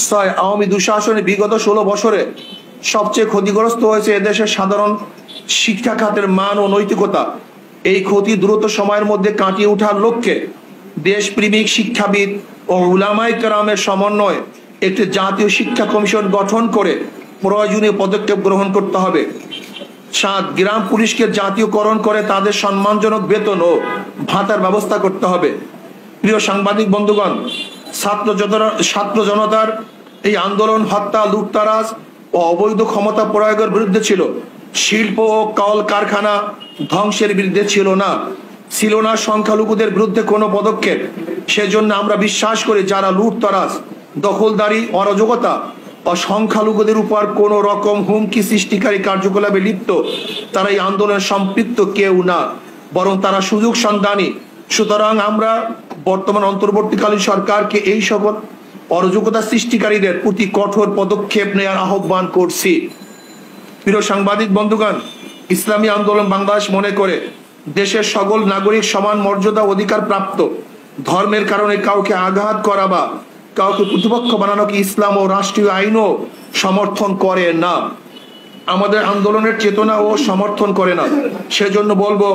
ছয়, আওয়ামী দুঃশাসনে বিগত 16 বছরে সবচেয়ে ক্ষতিগ্রস্ত হয়েছে এদেশের সাধারণ শিক্ষা খাতের মান ও নৈতিকতা। এই ক্ষতি দ্রুত সময়ের মধ্যে কাটিয়ে ওঠার লক্ষ্যে দেশপ্রেমিক শিক্ষাবিদ ও উলামায়ে কেরামের সমন্বয়ে একটি জাতীয় শিক্ষা কমিশন গঠন করে প্রয়োজনীয় পদক্ষেপ গ্রহণ করতে হবে। 7, গ্রাম পুলিশকে জাতীয়করণ করে তাদের সম্মানজনক বেতন ও ভাতার ব্যবস্থা করতে হবে। প্রিয় সাংবাদিক বন্ধুগণ, ছাত্র জনতার এই আন্দোলন হত্যা, লুটতারাজ ও অবৈধ ক্ষমতা প্রয়োগের বিরুদ্ধে ছিল। শিল্প ও কল কারখানা ধ্বংসের বিরুদ্ধে ছিল না সংখ্যালঘুদের বিরুদ্ধে কোনো পদক্ষেপ। সেজন্য আমরা বিশ্বাস করি যারা লুটতারাজ, দখলদারি, অরাজকতা ও সংখ্যালঘুদের উপর কোনো রকম হুমকি সৃষ্টিকারী কার্যকলাপে লিপ্ত, তারা এই আন্দোলনে সম্পৃক্ত কেউ না, বরং তারা সুযোগ সন্ধানী। সুতরাং আমরা বর্তমান অন্তর্বর্তীকালীন সরকারকে এই সকল অরাজকতা সৃষ্টিকারীদের প্রতি কঠোর পদক্ষেপ নেওয়ার আহ্বান করছি। প্রিয় সাংবাদিক বন্ধুগণ, ইসলামী আন্দোলন বাংলাদেশ মনে করে দেশের সকল নাগরিক সমান মর্যাদা অধিকার প্রাপ্ত। ধর্মের কারণে কাউকে আঘাত করা বা কাউকে প্রতিপক্ষ বানানোকে ইসলাম ও রাষ্ট্রীয় আইনও সমর্থন করে না, আমাদের আন্দোলনের চেতনা ও সমর্থন করে না। সেজন্য বলবো